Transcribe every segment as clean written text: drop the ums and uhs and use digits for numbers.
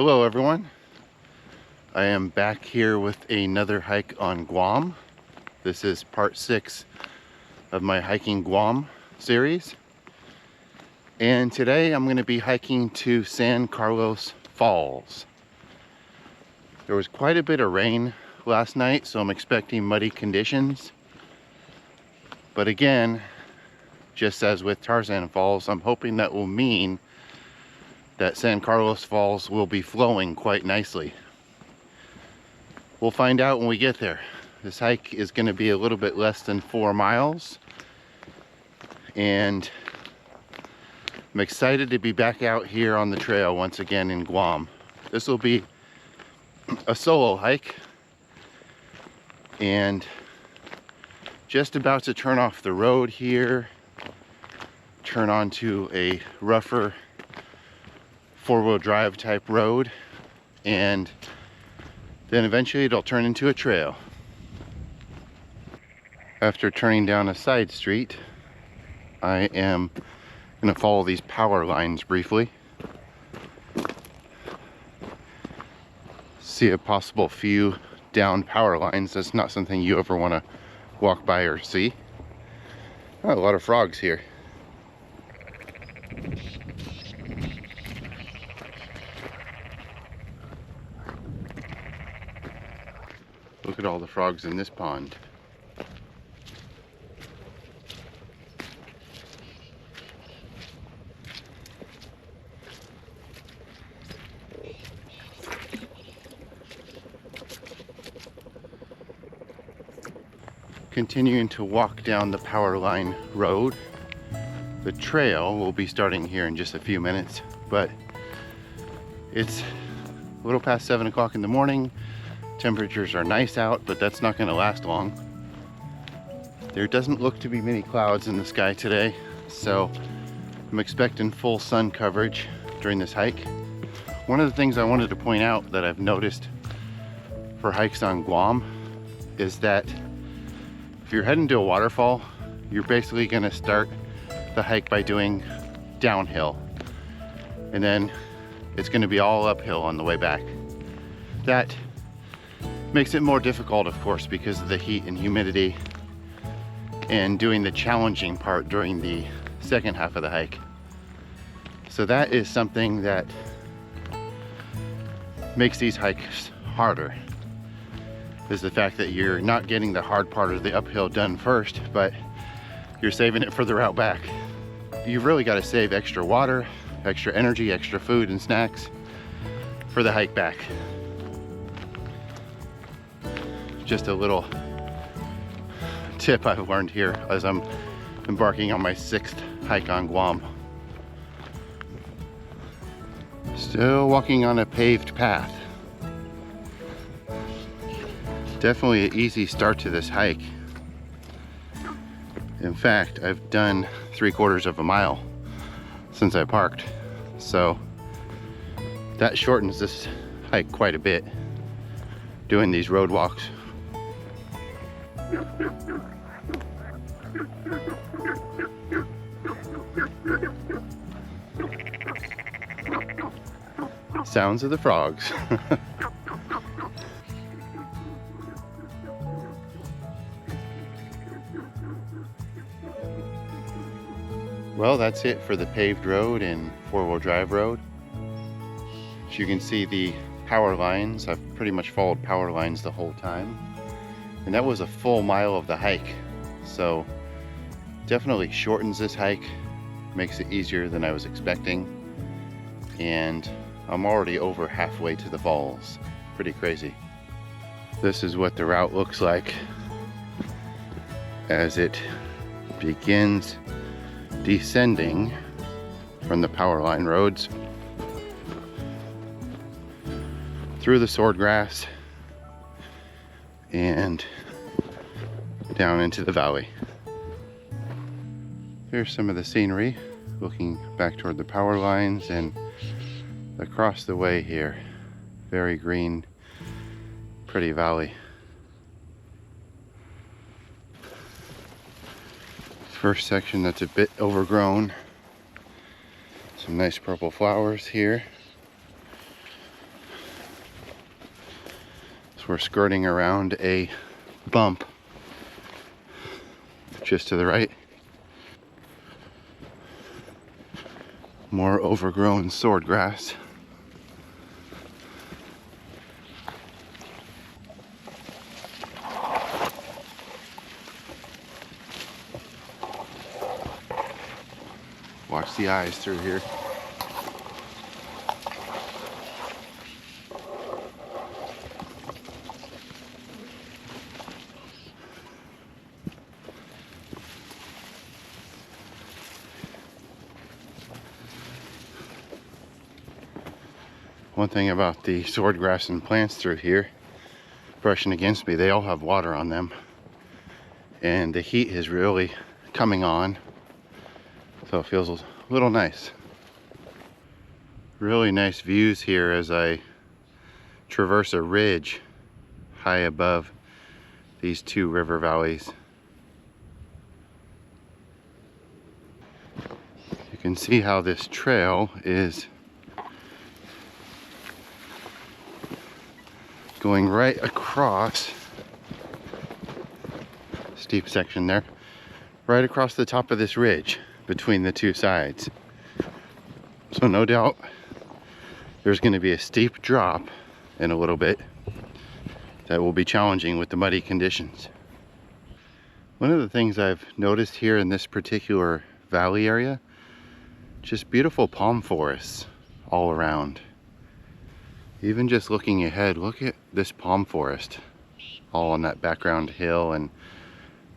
Hello everyone. I am back here with another hike on Guam. This is part 6 of my Hiking Guam series. And today I'm going to be hiking to San Carlos Falls. There was quite a bit of rain last night, so I'm expecting muddy conditions. But again, just as with Tarzan Falls, I'm hoping that will mean that San Carlos Falls will be flowing quite nicely. We'll find out when we get there. This hike is going to be a little bit less than 4 miles. And I'm excited to be back out here on the trail once again in Guam. This will be a solo hike. And just about to turn off the road here, turn onto a rougher 4-wheel drive type road, and then eventually it'll turn into a trail. After turning down a side street, I am going to follow these power lines briefly. See a possible few down power lines. That's not something you ever want to walk by or see. Oh, a lot of frogs here. Look at all the frogs in this pond. Continuing to walk down the power line road. The trail will be starting here in just a few minutes, but it's a little past 7 o'clock in the morning. Temperatures are nice out, but that's not going to last long. There doesn't look to be many clouds in the sky today, so I'm expecting full sun coverage during this hike. One of the things I wanted to point out that I've noticed for hikes on Guam is that if you're heading to a waterfall, you're basically going to start the hike by doing downhill, and then it's going to be all uphill on the way back. That makes it more difficult, of course, because of the heat and humidity, and doing the challenging part during the second half of the hike. So that is something that makes these hikes harder, is the fact that you're not getting the hard part of the uphill done first, but you're saving it for the route back. You've really got to save extra water, extra energy, extra food and snacks for the hike back. Just a little tip I've learned here as I'm embarking on my 6th hike on Guam. Still walking on a paved path. Definitely an easy start to this hike. In fact, I've done 3/4 of a mile since I parked, so that shortens this hike quite a bit, doing these road walks. Sounds of the frogs. Well, that's it for the paved road and 4-wheel drive road. As you can see, the power lines, I've pretty much followed power lines the whole time. And that was a full mile of the hike. So definitely shortens this hike, makes it easier than I was expecting. And I'm already over halfway to the falls. Pretty crazy. This is what the route looks like as it begins descending from the power line roads through the swordgrass and down into the valley. Here's some of the scenery looking back toward the power lines, and across the way here, very green, pretty valley. First section that's a bit overgrown. Some nice purple flowers here. We're skirting around a bump just to the right. More overgrown swordgrass. Watch the eyes through here. One thing about the swordgrass and plants through here, brushing against me, they all have water on them. And the heat is really coming on. So it feels a little nice. Really nice views here as I traverse a ridge high above these two river valleys. You can see how this trail is going right across, steep section there, right across the top of this ridge between the two sides. So no doubt there's going to be a steep drop in a little bit that will be challenging with the muddy conditions. One of the things I've noticed here in this particular valley area, just beautiful palm forests all around. Even just looking ahead, look at this palm forest all on that background hill and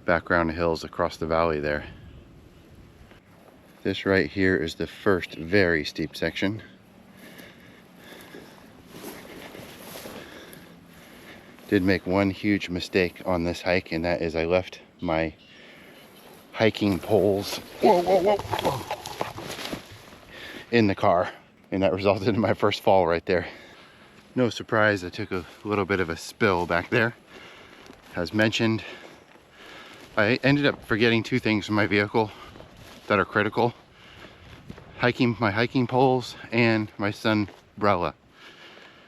background hills across the valley there. This right here is the first very steep section. Did make one huge mistake on this hike, and that is I left my hiking poles in the car, and that resulted in my first fall right there. No surprise, I took a little bit of a spill back there. As mentioned, I ended up forgetting two things in my vehicle that are critical. My hiking poles and my sunbrella,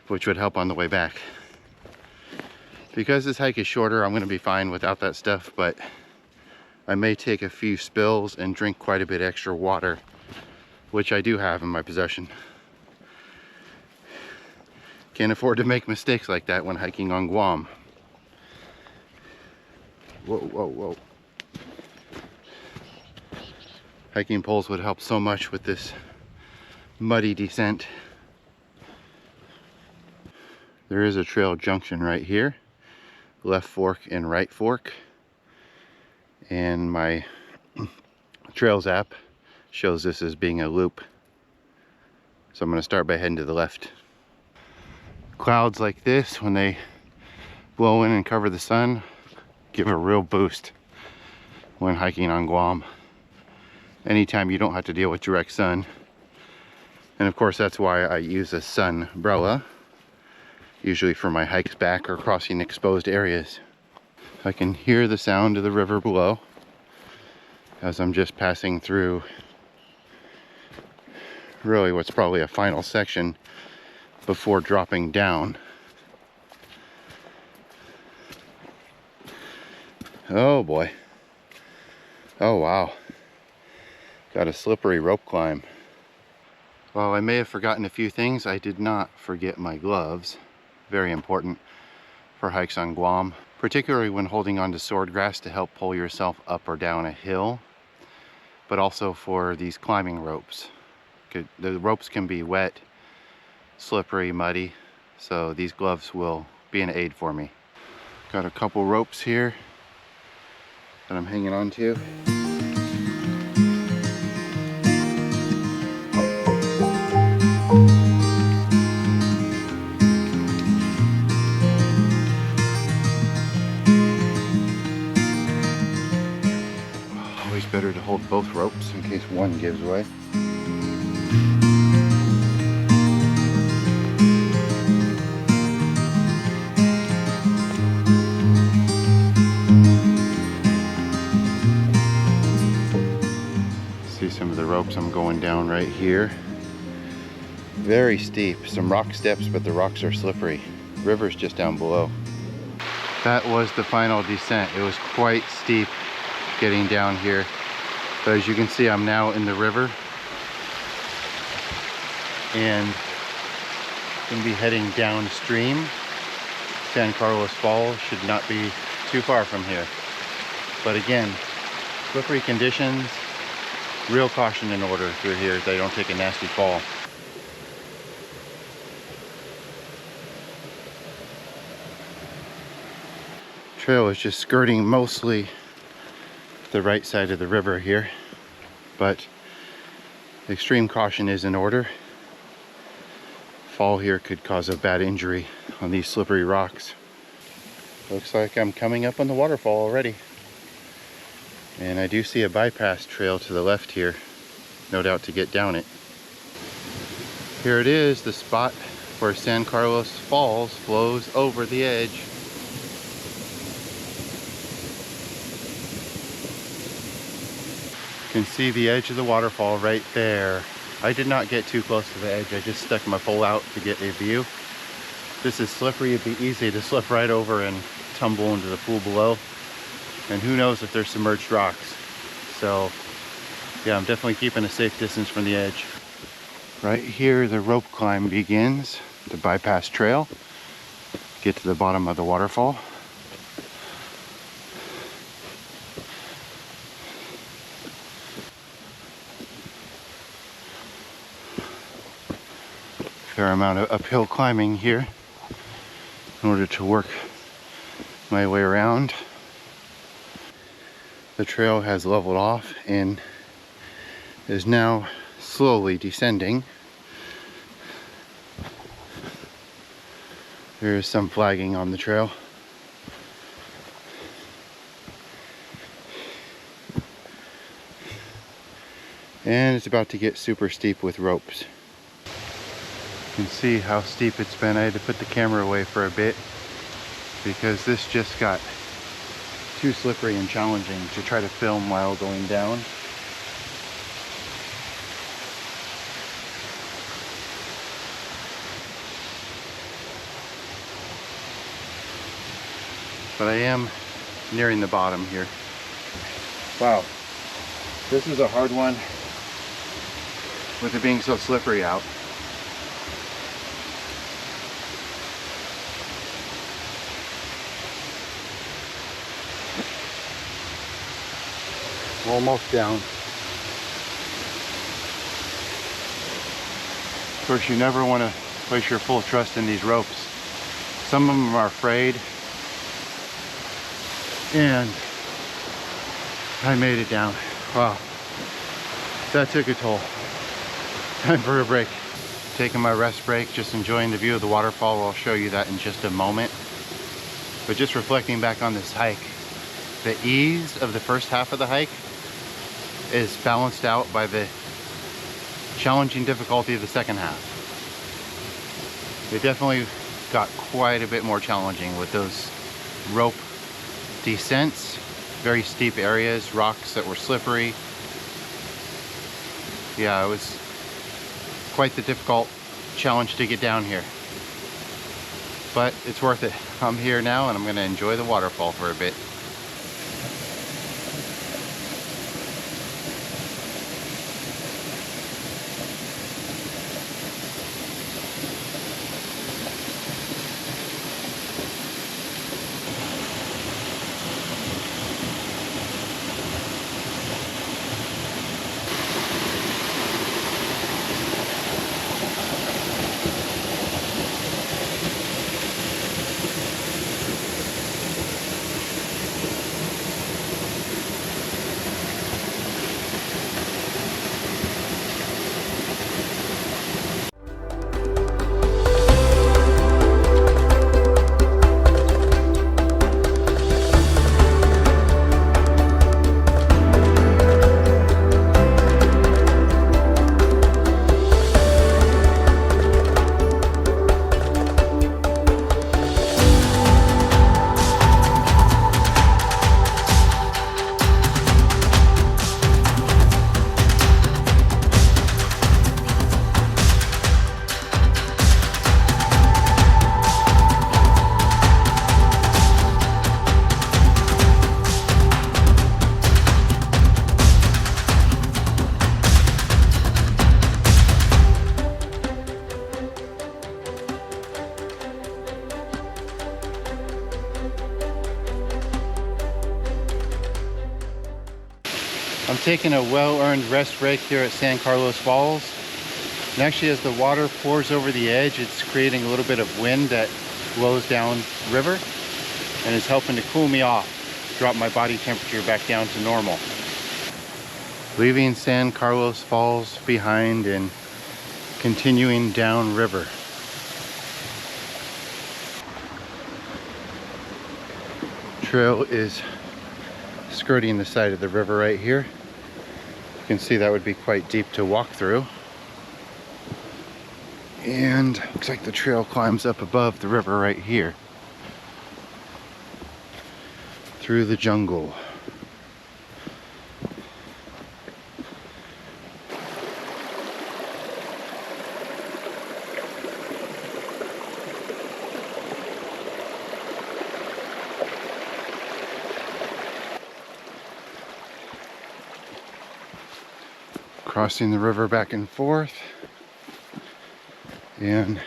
which would help on the way back. Because this hike is shorter, I'm going to be fine without that stuff, but I may take a few spills and drink quite a bit extra water, which I do have in my possession. Can't afford to make mistakes like that when hiking on Guam. Whoa, whoa, whoa. Hiking poles would help so much with this muddy descent. There is a trail junction right here. Left fork and right fork. And my Trails app shows this as being a loop. So I'm going to start by heading to the left. Clouds like this, when they blow in and cover the sun, give a real boost when hiking on Guam. Anytime you don't have to deal with direct sun. And of course that's why I use a sunbrella, usually for my hikes back or crossing exposed areas. I can hear the sound of the river below as I'm just passing through really what's probably a final section before dropping down. Oh boy. Oh wow. Got a slippery rope climb. While I may have forgotten a few things, I did not forget my gloves. Very important for hikes on Guam, particularly when holding onto swordgrass to help pull yourself up or down a hill, but also for these climbing ropes. The ropes can be wet, slippery, muddy, so these gloves will be an aid for me. Got a couple ropes here that I'm hanging on to. Always better to hold both ropes in case one gives way. See some of the ropes I'm going down right here. Very steep, some rock steps, but the rocks are slippery. River's just down below. That was the final descent. It was quite steep getting down here. But as you can see, I'm now in the river and going to be heading downstream. San Carlos Falls should not be too far from here. But again, slippery conditions, real caution in order through here so they don't take a nasty fall. Trail is just skirting mostly the right side of the river here, but extreme caution is in order. Fall here could cause a bad injury on these slippery rocks. Looks like I'm coming up on the waterfall already. And I do see a bypass trail to the left here, no doubt to get down it. Here it is, the spot where San Carlos Falls flows over the edge. You can see the edge of the waterfall right there. I did not get too close to the edge. I just stuck my pole out to get a view. This is slippery. It'd be easy to slip right over and tumble into the pool below. And who knows if there's submerged rocks. So yeah, I'm definitely keeping a safe distance from the edge. Right here, the rope climb begins. The bypass trail. Get to the bottom of the waterfall. Fair amount of uphill climbing here in order to work my way around. The trail has leveled off and is now slowly descending. There is some flagging on the trail. And it's about to get super steep with ropes. You can see how steep it's been. I had to put the camera away for a bit because this just got too slippery and challenging to try to film while going down. But I am nearing the bottom here. Wow, this is a hard one with it being so slippery out. Almost down. Of course, you never want to place your full trust in these ropes. Some of them are afraid. And I made it down. Wow. That took a toll. Time for a break. Taking my rest break, just enjoying the view of the waterfall. I'll show you that in just a moment. But just reflecting back on this hike, the ease of the first half of the hike is balanced out by the challenging difficulty of the second half. It definitely got quite a bit more challenging with those rope descents, very steep areas, rocks that were slippery. Yeah, it was quite the difficult challenge to get down here. But it's worth it. I'm here now and I'm going to enjoy the waterfall for a bit. I'm taking a well-earned rest break here at San Carlos Falls. And actually, as the water pours over the edge, it's creating a little bit of wind that blows down river and is helping to cool me off, drop my body temperature back down to normal. Leaving San Carlos Falls behind and continuing down river. Trail is skirting the side of the river right here. You can see that would be quite deep to walk through. And looks like the trail climbs up above the river right here. Through the jungle. Crossing the river back and forth and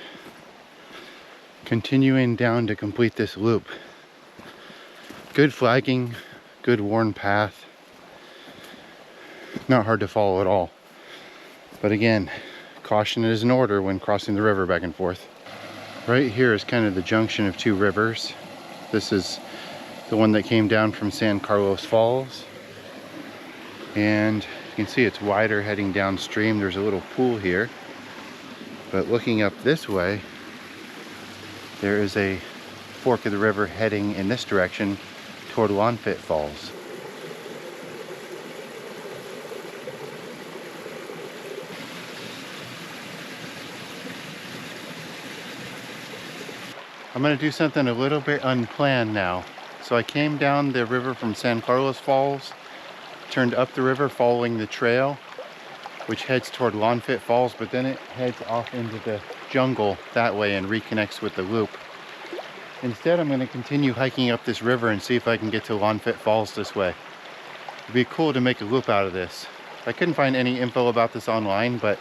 continuing down to complete this loop. Good flagging, good worn path. Not hard to follow at all. But again, caution is in order when crossing the river back and forth. Right here is kind of the junction of two rivers. This is the one that came down from San Carlos Falls. And you can see it's wider heading downstream. There's a little pool here. But looking up this way, there is a fork of the river heading in this direction toward Lonfit Falls. I'm going to do something a little bit unplanned now. So I came down the river from San Carlos Falls, turned up the river following the trail, which heads toward Lonfit Falls, but then it heads off into the jungle that way and reconnects with the loop. Instead, I'm going to continue hiking up this river and see if I can get to Lonfit Falls this way. It'd be cool to make a loop out of this. I couldn't find any info about this online, but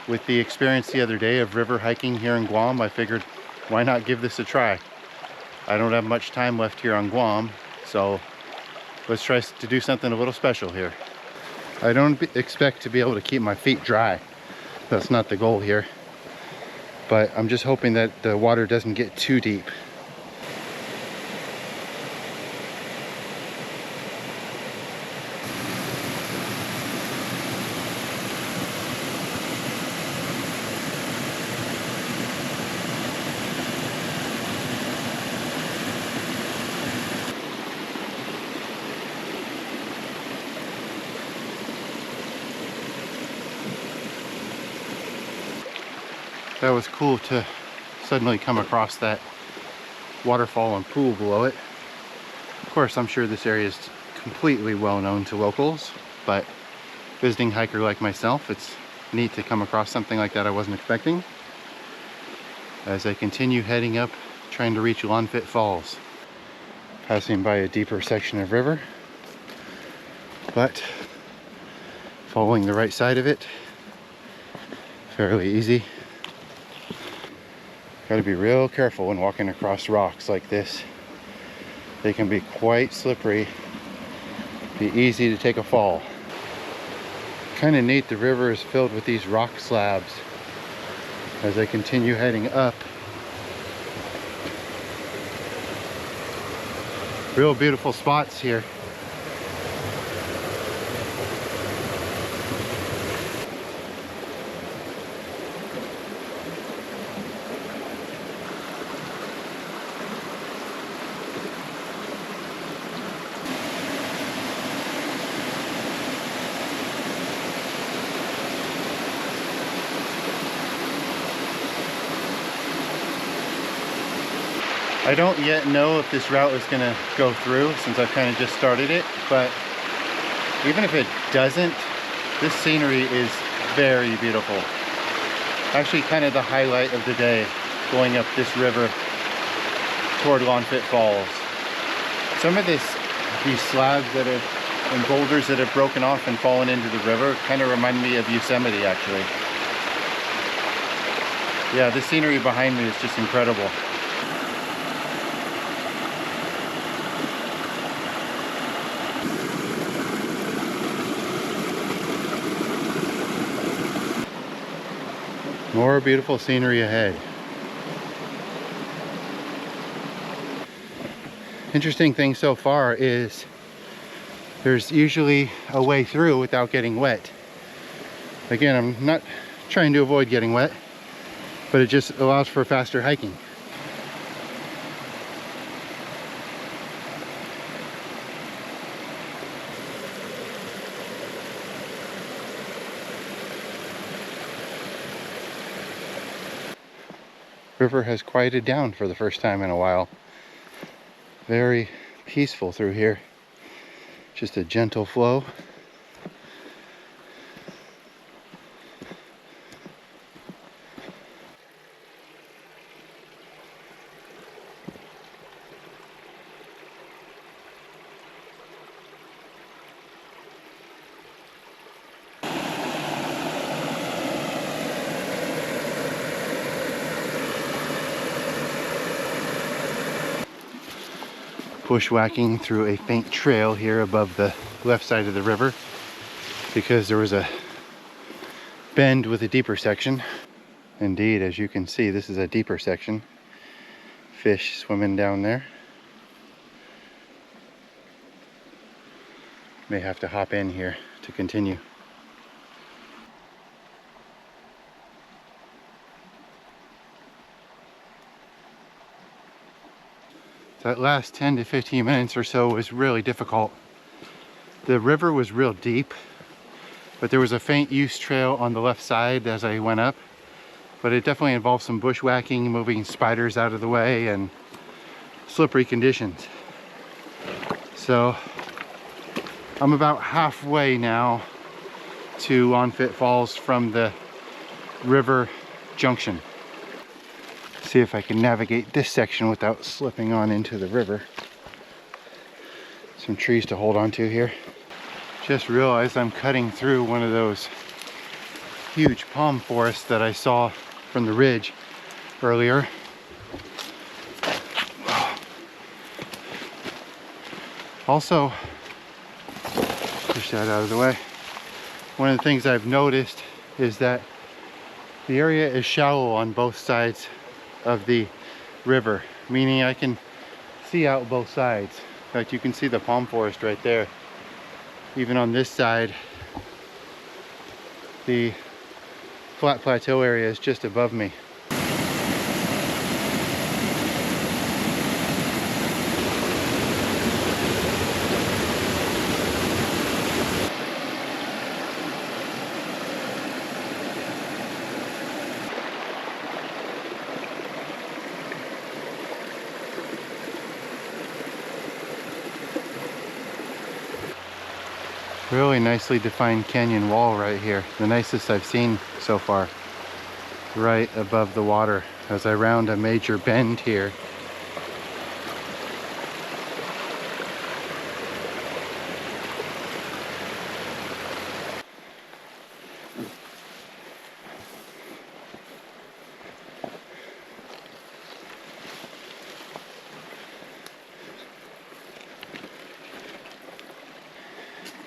with the experience the other day of river hiking here in Guam, I figured, why not give this a try? I don't have much time left here on Guam, so let's try to do something a little special here. I don't expect to be able to keep my feet dry. That's not the goal here. But I'm just hoping that the water doesn't get too deep. That was cool to suddenly come across that waterfall and pool below it. Of course, I'm sure this area is completely well known to locals, but visiting hiker like myself, it's neat to come across something like that I wasn't expecting. As I continue heading up, trying to reach Lonfit Falls. Passing by a deeper section of river, but following the right side of it, fairly easy. Got to be real careful when walking across rocks like this. They can be quite slippery, be easy to take a fall. Kind of neat, the river is filled with these rock slabs. As I continue heading up, real beautiful spots here. I don't yet know if this route is going to go through since I've kind of just started it, but even if it doesn't, this scenery is very beautiful. Actually kind of the highlight of the day, going up this river toward Lonfit Falls. Some of these slabs that have, and boulders that have broken off and fallen into the river kind of remind me of Yosemite actually. Yeah, the scenery behind me is just incredible. More beautiful scenery ahead. Interesting thing so far is there's usually a way through without getting wet. Again, I'm not trying to avoid getting wet, but it just allows for faster hiking. River has quieted down for the first time in a while. Very peaceful through here. Just a gentle flow. Bushwhacking through a faint trail here above the left side of the river because there was a bend with a deeper section. Indeed, as you can see, this is a deeper section. Fish swimming down there. May have to hop in here to continue. That last 10 to 15 minutes or so was really difficult. The river was real deep, but there was a faint use trail on the left side as I went up. But it definitely involved some bushwhacking, moving spiders out of the way, and slippery conditions. So I'm about halfway now to Lonfit Falls from the river junction. See if I can navigate this section without slipping on into the river. Some trees to hold on to here. Just realized I'm cutting through one of those huge palm forests that I saw from the ridge earlier. Also, push that out of the way. One of the things I've noticed is that the area is shallow on both sides of the river, meaning I can see out both sides. In fact, you can see the palm forest right there. Even on this side, the flat plateau area is just above me. Really nicely defined canyon wall right here. The nicest I've seen so far. Right above the water as I round a major bend here.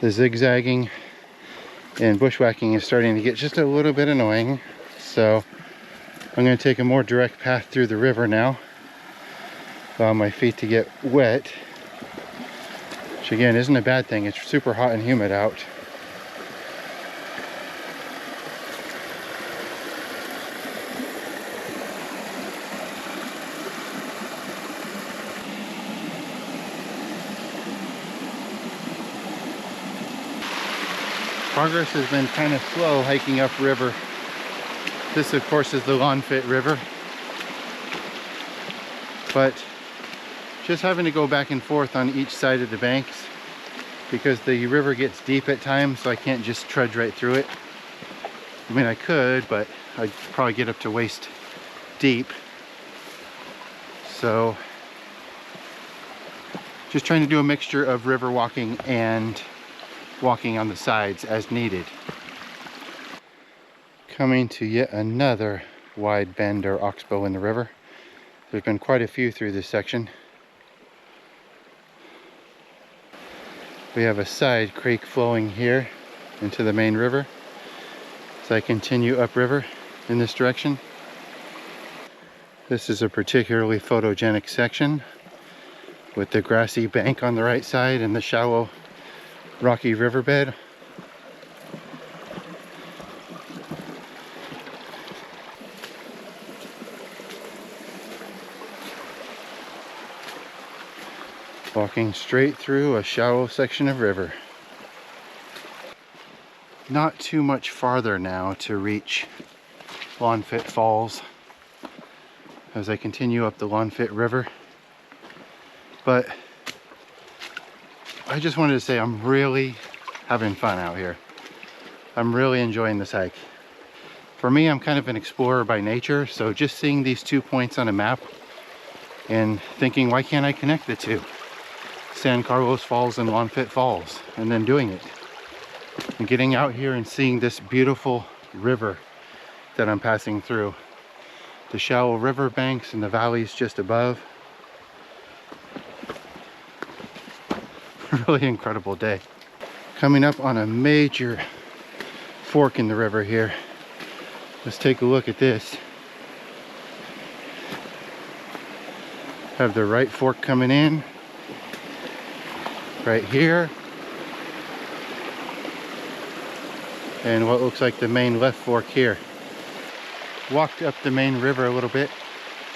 The zigzagging and bushwhacking is starting to get just a little bit annoying, so I'm going to take a more direct path through the river now. Allow my feet to get wet, which again isn't a bad thing. It's super hot and humid out. Progress has been kind of slow hiking upriver. This, of course, is the Lonfit River. But just having to go back and forth on each side of the banks because the river gets deep at times, so I can't just trudge right through it. I mean, I could, but I'd probably get up to waist deep. So just trying to do a mixture of river walking and walking on the sides as needed. Coming to yet another wide bend or oxbow in the river. There's been quite a few through this section. We have a side creek flowing here into the main river. As I continue upriver, in this direction. This is a particularly photogenic section with the grassy bank on the right side and the shallow rocky riverbed. Walking straight through a shallow section of river. Not too much farther now to reach Lonfit Falls as I continue up the Lonfit River. But I just wanted to say I'm really having fun out here. I'm really enjoying this hike. For me, I'm kind of an explorer by nature, so just seeing these 2 points on a map and thinking, why can't I connect the two? San Carlos Falls and Lonfit Falls, and then doing it. And getting out here and seeing this beautiful river that I'm passing through. The shallow river banks and the valleys just above. Really incredible day. Coming up on a major fork in the river here. Let's take a look at this. Have the right fork coming in. Right here. And what looks like the main left fork here. Walked up the main river a little bit.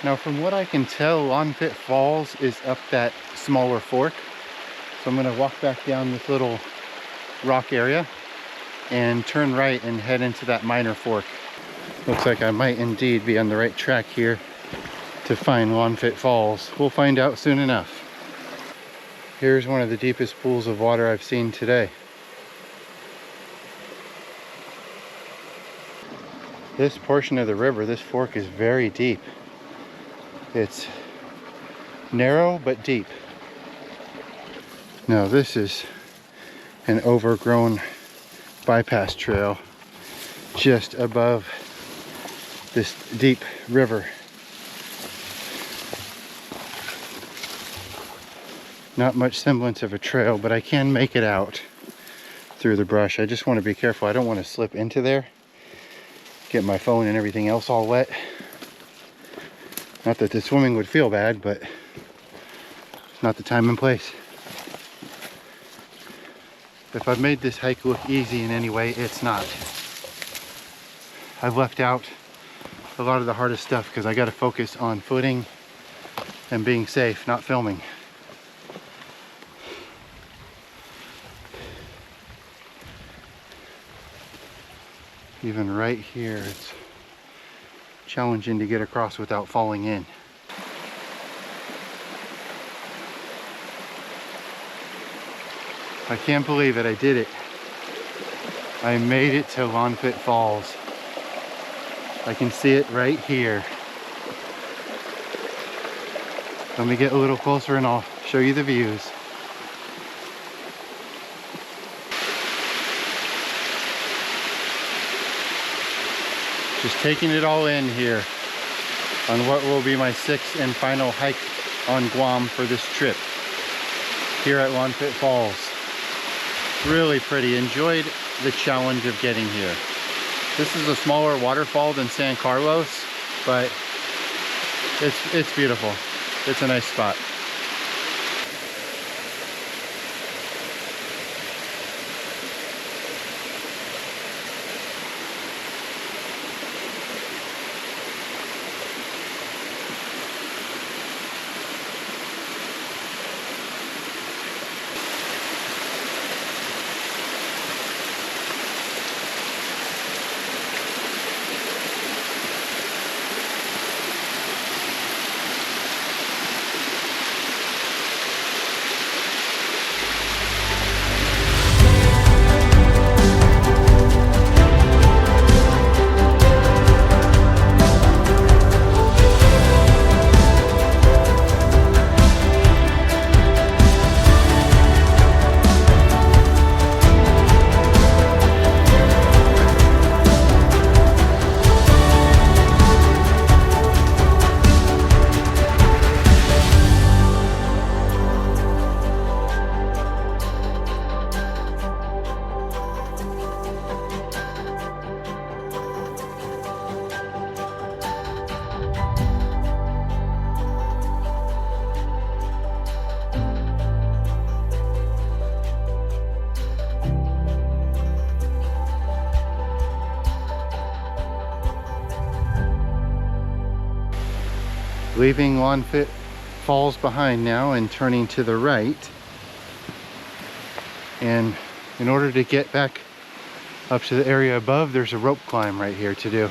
Now from what I can tell, Lonfit Falls is up that smaller fork. So I'm gonna walk back down this little rock area and turn right and head into that minor fork. Looks like I might indeed be on the right track here to find Lonfit Falls. We'll find out soon enough. Here's one of the deepest pools of water I've seen today. This portion of the river, this fork, is very deep. It's narrow but deep. Now this is an overgrown bypass trail just above this deep river. Not much semblance of a trail, but I can make it out through the brush. I just want to be careful. I don't want to slip into there, get my phone and everything else all wet. Not that the swimming would feel bad, but not the time and place. If I've made this hike look easy in any way, it's not. I've left out a lot of the hardest stuff because I got to focus on footing and being safe, not filming. Even right here, it's challenging to get across without falling in. I can't believe it, I did it. I made it to Lonfit Falls. I can see it right here. Let me get a little closer and I'll show you the views. Just taking it all in here on what will be my 6th and final hike on Guam for this trip here at Lonfit Falls. Really pretty. Enjoyed the challenge of getting here. This is a smaller waterfall than San Carlos, but it's beautiful. It's a nice spot. Leaving Lonfit Falls behind now and turning to the right. And in order to get back up to the area above, there's a rope climb right here to do.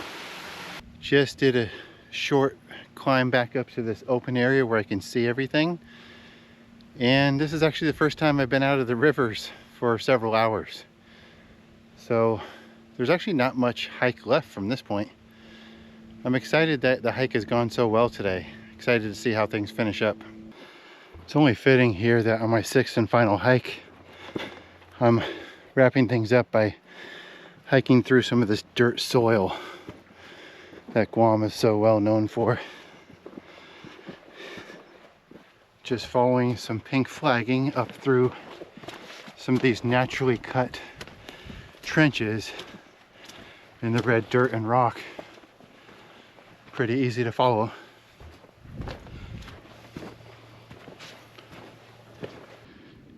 Just did a short climb back up to this open area where I can see everything. And this is actually the first time I've been out of the rivers for several hours. So there's actually not much hike left from this point. I'm excited that the hike has gone so well today. Excited to see how things finish up. It's only fitting here that on my sixth and final hike, I'm wrapping things up by hiking through some of this dirt soil that Guam is so well known for. Just following some pink flagging up through some of these naturally cut trenches in the red dirt and rock. Pretty easy to follow.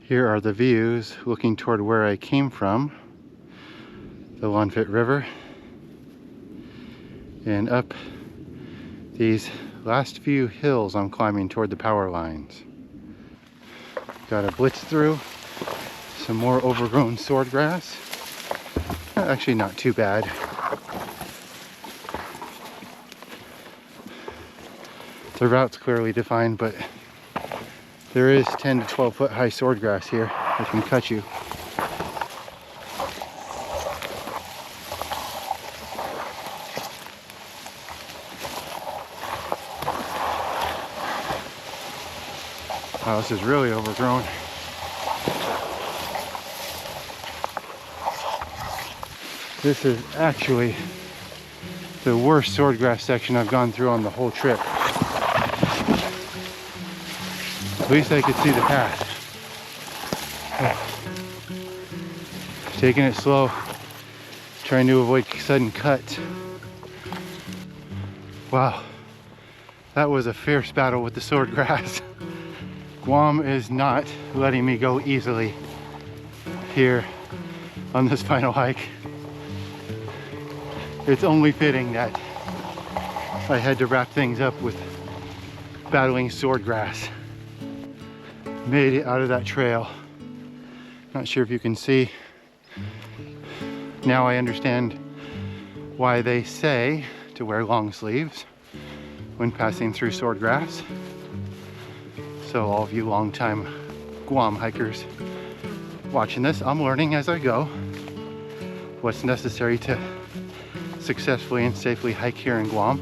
Here are the views looking toward where I came from, the Lonfit River, and up these last few hills I'm climbing toward the power lines. Got a blitz through, some more overgrown swordgrass. Actually not too bad. The route's clearly defined, but there is 10 to 12 foot high swordgrass here that can cut you. Wow, this is really overgrown. This is actually the worst swordgrass section I've gone through on the whole trip. At least I could see the path. Taking it slow, trying to avoid sudden cuts. Wow, that was a fierce battle with the swordgrass. Guam is not letting me go easily here on this final hike. It's only fitting that I had to wrap things up with battling swordgrass. Made it out of that trail. Not sure if you can see. Now I understand why they say to wear long sleeves when passing through swordgrass. So all of you longtime Guam hikers watching this, I'm learning as I go what's necessary to successfully and safely hike here in Guam.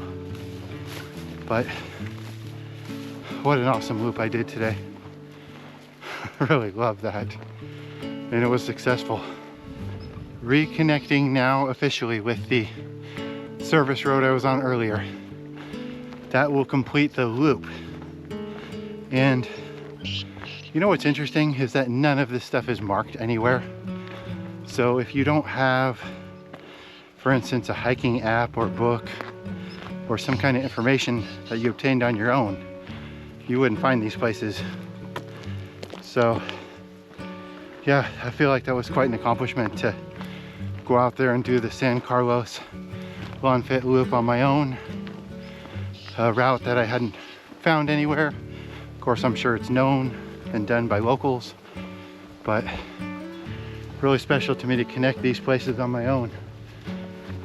But what an awesome loop I did today. I really love that. And it was successful. Reconnecting now officially with the service road I was on earlier. That will complete the loop. And you know what's interesting is that none of this stuff is marked anywhere. So if you don't have, for instance, a hiking app or book or some kind of information that you obtained on your own, you wouldn't find these places. So yeah, I feel like that was quite an accomplishment to go out there and do the San Carlos Lonfit loop on my own. A route that I hadn't found anywhere. Of course, I'm sure it's known and done by locals, but really special to me to connect these places on my own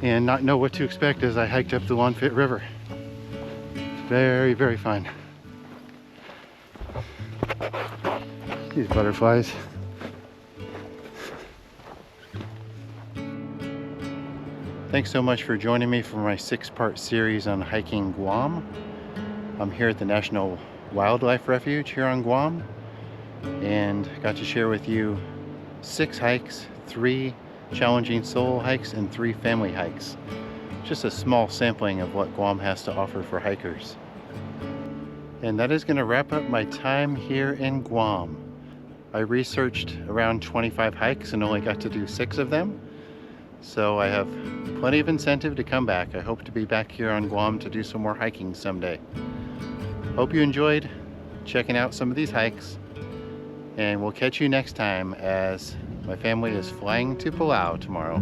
and not know what to expect as I hiked up the Lonfit River. Very, very fun. These butterflies. Thanks so much for joining me for my 6-part series on hiking Guam. I'm here at the National Wildlife Refuge here on Guam and got to share with you 6 hikes, 3 challenging solo hikes and 3 family hikes. Just a small sampling of what Guam has to offer for hikers. And that is going to wrap up my time here in Guam. I researched around 25 hikes and only got to do 6 of them. So I have plenty of incentive to come back. I hope to be back here on Guam to do some more hiking someday. Hope you enjoyed checking out some of these hikes, and we'll catch you next time as my family is flying to Palau tomorrow.